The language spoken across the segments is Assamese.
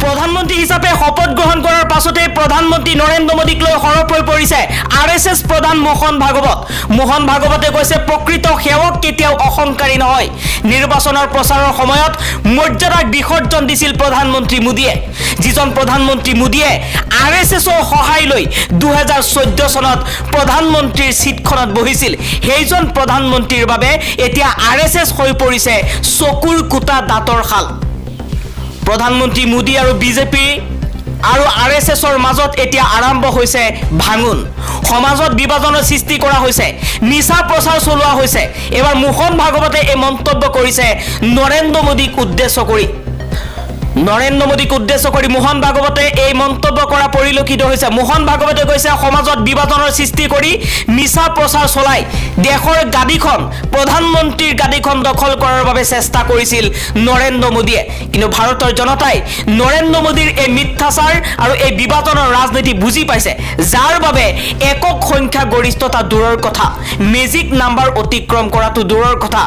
প্ৰধানমন্ত্ৰী হিচাপে শপত গ্ৰহণ কৰাৰ পাছতে প্ৰধানমন্ত্ৰী নৰেন্দ্ৰ মোদীক লৈ সৰব হৈ পৰিছে আৰএছএছ প্ৰধান মোহন ভাগৱত। মোহন ভাগৱতে কৈছে প্ৰকৃত সেৱক কেতিয়াও অহংকাৰী নহয়। নিৰ্বাচনৰ প্ৰচাৰৰ সময়ত মৰ্যাদাক বিসৰ্জন দিছিল প্ৰধানমন্ত্ৰী মোদীয়ে। যিজন প্ৰধানমন্ত্ৰী মোদীয়ে আৰএছএছৰ সহায় লৈ 2014 চনত প্ৰধানমন্ত্ৰীৰ চিটখনত বহিছিল, সেইজন প্ৰধানমন্ত্ৰীৰ বাবে এতিয়া আৰএছএছ হৈ পৰিছে চকুৰ কুটা দাঁতৰ শাল। প্ৰধানমন্ত্ৰী মোদী আৰু বিজেপি আৰু আৰএছএছৰ মাজত এতিয়া আৰম্ভ হৈছে ভাঙোন। সমাজত বিভাজনৰ সৃষ্টি কৰা হৈছে, মিছা প্ৰচাৰ চলোৱা হৈছে। এবাৰ মোহন ভাগৱতে এই মন্তব্য কৰিছে নৰেন্দ্ৰ মোদীক উদ্দেশ্য কৰি। মোহন ভাগৱতে এই মন্তব্য কৰা পৰিলক্ষিত হৈছে। মোহন ভাগৱতে কৈছে সমাজত বিভাজনৰ সৃষ্টি কৰি মিছা প্ৰচাৰ চলাই দেশৰ গাদীখন, প্ৰধানমন্ত্ৰীৰ গাদীখন দখল কৰাৰ বাবে চেষ্টা কৰিছিল নৰেন্দ্ৰ মোদীয়ে। কিন্তু ভাৰতৰ জনতাই নৰেন্দ্ৰ মোদীৰ এই মিথ্যাচাৰ আৰু এই বিভাজনৰ ৰাজনীতি বুজি পাইছে, যাৰ বাবে একক সংখ্যা গৰিষ্ঠতা দূৰৰ কথা, মেজিক নাম্বাৰ অতিক্ৰম কৰাটো দূৰৰ কথা,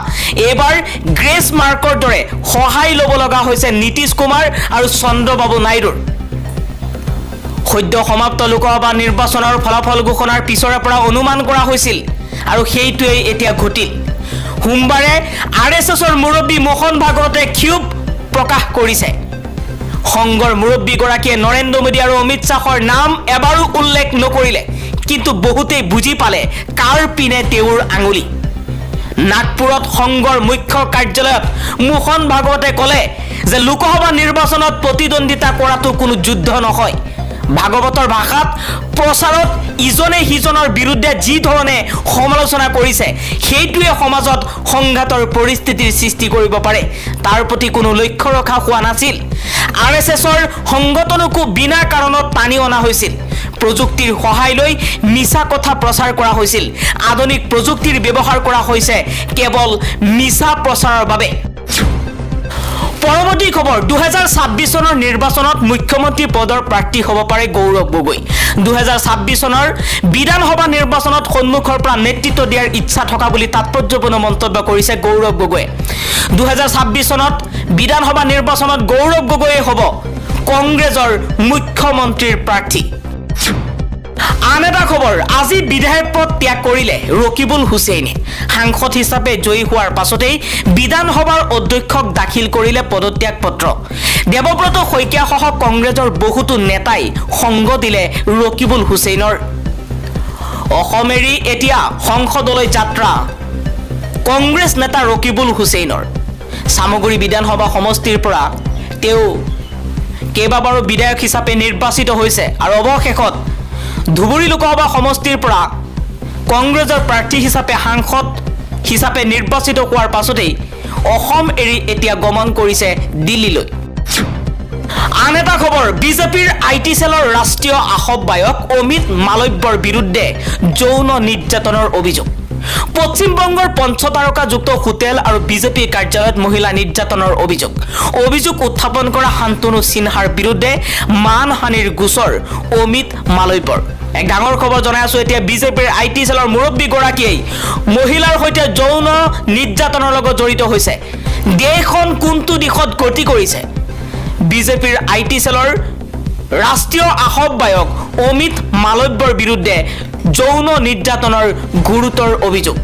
এইবাৰ গ্ৰেছ মাৰ্কৰ দৰে সহায় ল'ব লগা হৈছে নীতিশ কুমাৰ আৰু চন্দ্ৰবাবু নাইডুৰ। সদ্য সমাপ্ত লোকসভা নিৰ্বাচনৰ ফলাফল ঘোষণাৰ পিছৰে পৰা অনুমান কৰা হৈছিল আৰু সেইটোৱেই এতিয়া ঘটিল। সোমবাৰে আৰএছএছৰ মুৰব্বী মোহন ভাগৱতে ক্ষোভ প্ৰকাশ কৰিছে। সংঘৰ মুৰব্বীগৰাকীয়ে নৰেন্দ্ৰ মোদী আৰু অমিত শ্বাহৰ নাম এবাৰো উল্লেখ নকৰিলে, কিন্তু বহুতেই বুজি পালে কাৰ পিনে তেওঁৰ আঙুলি। নাগপুৰত সংঘৰ মুখ্য কাৰ্যালয়ত মোহন ভাগৱতে ক'লে যে লোকসভা নিৰ্বাচনত প্ৰতিদ্বন্দ্বিতা কৰাটো কোনো যুদ্ধ নহয়। ভাগৱতৰ ভাষাত প্ৰচাৰত ইজনে সিজনৰ বিৰুদ্ধে যি ধৰণে সমালোচনা কৰিছে, সেইটোৱে সমাজত সংঘাতৰ পৰিস্থিতিৰ সৃষ্টি কৰিব পাৰে। তাৰ প্ৰতি কোনো লক্ষ্য ৰখা হোৱা নাছিল। আৰএছএছৰ সংগঠনকো বিনা কাৰণত টানি অনা হৈছিল। প্ৰযুক্তিৰ সহায় লৈ মিছা কথা প্ৰচাৰ কৰা হৈছিল। আধুনিক প্ৰযুক্তিৰ ব্যৱহাৰ কৰা হৈছে কেৱল মিছা প্ৰচাৰৰ বাবে। পৰৱৰ্তী খবৰ, 2026 চনৰ নিৰ্বাচনত মুখ্যমন্ত্ৰী পদৰ প্ৰাৰ্থী হ'ব পাৰে গৌৰৱ গগৈ। 2026 চনৰ বিধানসভা নিৰ্বাচনত সন্মুখৰ পৰা নেতৃত্ব দিয়াৰ ইচ্ছা থকা বুলি তাৎপৰ্যপূৰ্ণ মন্তব্য কৰিছে গৌৰৱ গগৈয়ে। 2026 চনত বিধানসভা নিৰ্বাচনত গৌৰৱ গগৈয়ে হ'ব কংগ্ৰেছৰ মুখ্যমন্ত্ৰীৰ প্ৰাৰ্থী। আন এটা খবৰ, আজি বিধায়ক পদ ত্যাগ কৰিলে ৰকিবুল হুছেইনে। সাংসদ হিচাপে জয়ী হোৱাৰ পাছতেই বিধানসভাৰ অধ্যক্ষক দাখিল কৰিলে পদত্যাগ পত্ৰ। দেৱব্ৰত শইকীয়াসহ কংগ্ৰেছৰ বহুতো নেতাই সংগ দিলে ৰকিবুল হুছেইনৰ। অসম এৰি এতিয়া সংসদলৈ যাত্ৰা কংগ্ৰেছ নেতা ৰকিবুল হুছেইনৰ। চামগুৰি বিধানসভা সমষ্টিৰ পৰা তেওঁ কেইবাবাৰো বিধায়ক হিচাপে নিৰ্বাচিত হৈছে আৰু অৱশেষত ধুবুৰী লোকসভা সমষ্টিৰ পৰা কংগ্ৰেছৰ প্ৰাৰ্থী হিচাপে সাংসদ হিচাপে নিৰ্বাচিত হোৱাৰ পাছতেই অসম এৰি এতিয়া গমন কৰিছে দিল্লীলৈ। আন এটা খবৰ, বিজেপিৰ আইটি সেলৰ ৰাষ্ট্ৰীয় আহ্বায়ক অমিত মালব্যৰ বিৰুদ্ধে যৌন নিৰ্যাতনৰ অভিযোগ। পশ্চিমবংগৰ পঞ্চতাৰকাযুক্ত হোটেল আৰু বিজেপি কাৰ্যালয়ত মহিলা নিৰ্যাতনৰ অভিযোগ উত্থাপন কৰা শান্তনু সিনহাৰ বিৰুদ্ধে মানহানিৰ গোচৰ অমিত মালব্যৰ। এক ডাঙৰ খবৰ জনাই আছো, এতিয়া বিজেপিৰ আইটি সেলৰ মুৰব্বীগৰাকীয়ে মহিলাৰ সৈতে যৌন নিৰ্যাতনৰ লগত জড়িত হৈছে। দেশখন কোনটো দিশত গতি কৰিছে? বিজেপিৰ আইটি সেলৰ ৰাষ্ট্ৰীয় আহ্বায়ক অমিত মালব্যৰ বিৰুদ্ধে যৌন নিৰ্যাতনৰ গুৰুতৰ অভিযোগ।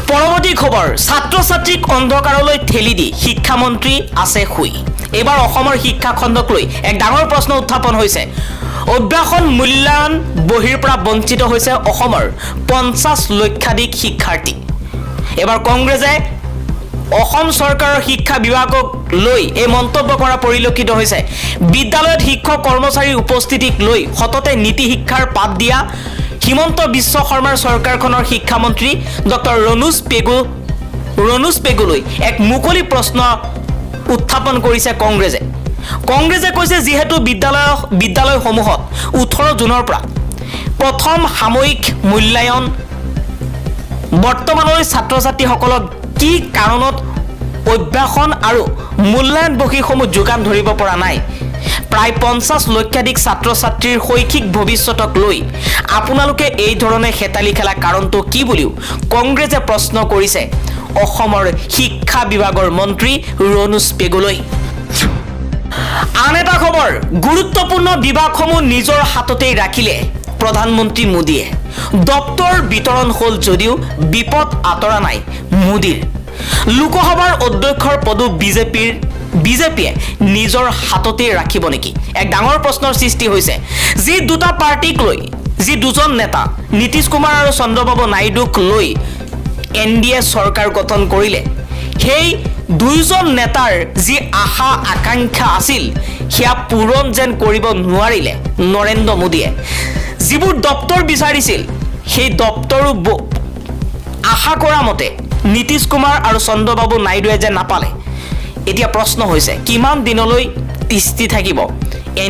পৰৱৰ্তী খবৰ, ছাত্ৰ ছাত্ৰীক অন্ধকাৰলৈ ঠেলি দি শিক্ষামন্ত্ৰী আছে শুই। এইবাৰ অসমৰ শিক্ষা খণ্ডক লৈ এক ডাঙৰ প্ৰশ্ন উত্থাপন হৈছে। অভ্যাসন মূল্যায়ন বহিৰ পৰা বঞ্চিত হৈছে অসমৰ 50 লক্ষাধিক শিক্ষাৰ্থী। এবাৰ কংগ্ৰেছে অসম চৰকাৰৰ শিক্ষা বিভাগক লৈ এই মন্তব্য কৰা পৰিলক্ষিত হৈছে। বিদ্যালয়ত শিক্ষক কৰ্মচাৰীৰ উপস্থিতিক লৈ সততে নীতি শিক্ষাৰ পাঠ দিয়া হিমন্ত বিশ্ব শৰ্মাৰ চৰকাৰখনৰ শিক্ষামন্ত্ৰী ডক্টৰ ৰণোজ পেগুলৈ এক মুকলি প্ৰশ্ন উত্থাপন কৰিছে কংগ্ৰেছে কৈছে, যিহেতু বিদ্যালয়সমূহত 18 জুনৰ পৰা প্ৰথম সাময়িক মূল্যায়ন, বৰ্তমানলৈ ছাত্ৰ ছাত্ৰীসকলক কি কাৰণত অভ্যাসন আৰু মূল্যায়ন বহীসমূহ যোগান ধৰিব পৰা নাই। প্ৰায় 50 লক্ষাধিক ছাত্ৰ ছাত্ৰীৰ শৈক্ষিক ভৱিষ্যতক লৈ আপোনালোকে এই ধৰণে হেতালি খেলা কাৰণটো কি বুলিও কংগ্ৰেছে প্ৰশ্ন কৰিছে অসমৰ শিক্ষা বিভাগৰ মন্ত্ৰী ৰণোজ পেগুলৈ। দেশৰ গুৰুত্বপূৰ্ণ বিভাগসমূহ নিজৰ হাততেই ৰাখিলে প্ৰধানমন্ত্ৰী মোদীয়ে। দপ্তৰ বিতৰণ হ'ল যদিও বিপদ আঁতৰা নাই মোদীৰ। লোকসভাৰ অধ্যক্ষৰ পদো বিজেপিয়ে নিজৰ হাততেই ৰাখিব নেকি? এক ডাঙৰ প্ৰশ্নৰ সৃষ্টি হৈছে। যি দুটা পাৰ্টিক লৈ, যি দুজন নেতা নীতিশ কুমাৰ আৰু চন্দ্ৰবাবু নাইডুক লৈ NDA চৰকাৰ গঠন কৰিলে, সেই দুইজন নেতাৰ যি আশা আকাংক্ষা আছিল সেয়া পূৰণ যেন কৰিব নোৱাৰিলে নৰেন্দ্ৰ মোদীয়ে। যিবোৰ দপ্তৰ বিচাৰিছিল সেই দপ্তৰো আশা কৰা মতে নীতিশ কুমাৰ আৰু চন্দ্ৰবাবু নাইডুৱে যে নাপালে। এতিয়া প্ৰশ্ন হৈছে কিমান দিনলৈ তিষ্ঠি থাকিব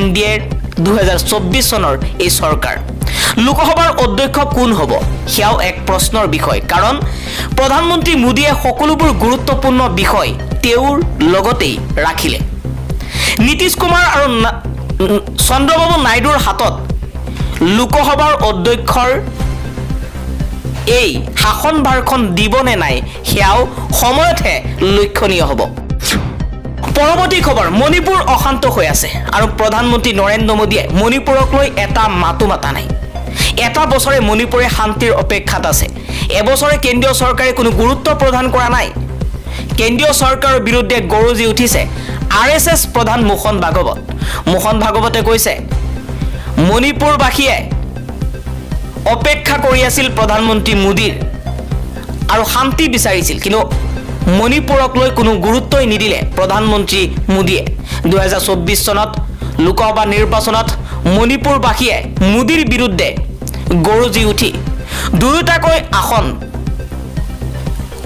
NDAৰ 2024 চনৰ এই চৰকাৰ? লোকসভাৰ অধ্যক্ষ কোন হ'ব সেয়াও এক প্ৰশ্নৰ বিষয়, কাৰণ প্ৰধানমন্ত্ৰী মোদীয়ে সকলোবোৰ গুৰুত্বপূৰ্ণ বিষয় তেওঁৰ লগতেই ৰাখিলে। নীতিশ কুমাৰ আৰু চন্দ্ৰবাবু নাইডুৰ হাতত লোকসভাৰ অধ্যক্ষৰ এই শাসনভাৰখন দিবনে নাই সেয়াও সময়তহে লক্ষণীয় হ'ব। পৰৱৰ্তী খবৰ, মণিপুৰ অশান্ত হৈ আছে আৰু প্ৰধানমন্ত্ৰী নৰেন্দ্ৰ মোদীয়ে মণিপুৰক লৈ এটা মাতো মাতা নাই। এটা বছৰে মণিপুৰে শান্তিৰ অপেক্ষাত আছে। এবছৰে কেন্দ্ৰীয় চৰকাৰে কোনো গুৰুত্ব প্ৰদান কৰা নাই। কেন্দ্ৰীয় চৰকাৰৰ বিৰুদ্ধে গৰজি উঠিছে RSS প্ৰধান মোহন ভাগৱত। মোহন ভাগৱতে কৈছে মণিপুৰবাসীয়ে অপেক্ষা কৰি আছিল প্ৰধানমন্ত্ৰী মোদীৰ আৰু শান্তি বিচাৰিছিল, কিন্তু মণিপুৰক লৈ কোনো গুৰুত্বই নিদিলে প্ৰধানমন্ত্ৰী মোদীয়ে। 2024 চনত লোকসভা নিৰ্বাচনত মণিপুৰবাসীয়ে মোদীৰ বিৰুদ্ধে গৰজি উঠি দুয়োটাকৈ আসন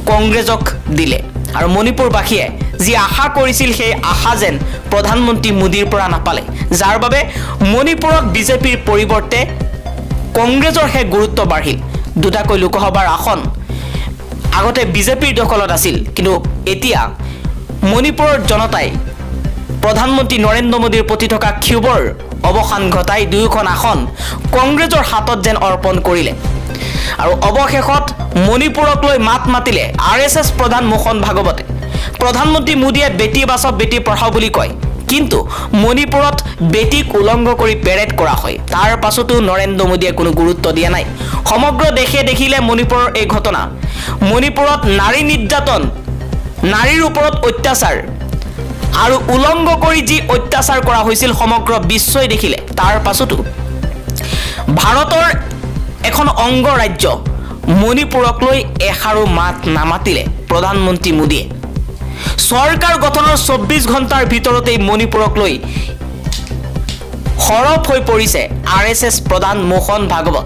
কংগ্ৰেছক দিলে আৰু মণিপুৰবাসীয়ে যি আশা কৰিছিল সেই আশা যেন প্ৰধানমন্ত্ৰী মোদীৰ পৰা নাপালে, যাৰ বাবে মণিপুৰত বিজেপিৰ পৰিৱৰ্তে কংগ্ৰেছৰহে গুৰুত্ব বাঢ়িল। দুটাকৈ লোকসভাৰ আসন আগতে বিজেপিৰ দখলত আছিল, কিন্তু এতিয়া মণিপুৰৰ জনতাই প্ৰধানমন্ত্ৰী নৰেন্দ্ৰ মোদীৰ প্ৰতি থকা ক্ষোভৰ অৱসান ঘটাই দুয়োখন আসন কংগ্ৰেছৰ হাতত যেন অৰ্পণ কৰিলে। আৰু অৱশেষত মণিপুৰক লৈ মাত মাতিলে RSS প্ৰধান মোহন ভাগৱতে। প্ৰধানমন্ত্ৰী মোদীয়ে বেটী বাচাও বেটী পঢ়াও বুলি কয়, কিন্তু মণিপুৰত বেটীক উলংঘ কৰি পেৰেড কৰা হয়। তাৰ পাছতো নৰেন্দ্ৰ মোদীয়ে কোনো গুৰুত্ব দিয়া নাই। সমগ্ৰ দেশে দেখিলে মণিপুৰৰ এই ঘটনা। মণিপুৰত নাৰী নিৰ্যাতন, নাৰীৰ ওপৰত অত্যাচাৰ আৰু উলংঘ কৰি যি অত্যাচাৰ কৰা হৈছিল সমগ্ৰ বিশ্বই দেখিলে। তাৰ পাছতো ভাৰতৰ এখন অংগ ৰাজ্য মণিপুৰক লৈ এষাৰো মাত নামাতিলে প্ৰধানমন্ত্ৰী মোদীয়ে। চৰকাৰ গঠনৰ 24 ঘণ্টাৰ ভিতৰতেই মণিপুৰক লৈ সৰব হৈ পৰিছে RSS প্ৰধান মোহন ভাগৱত।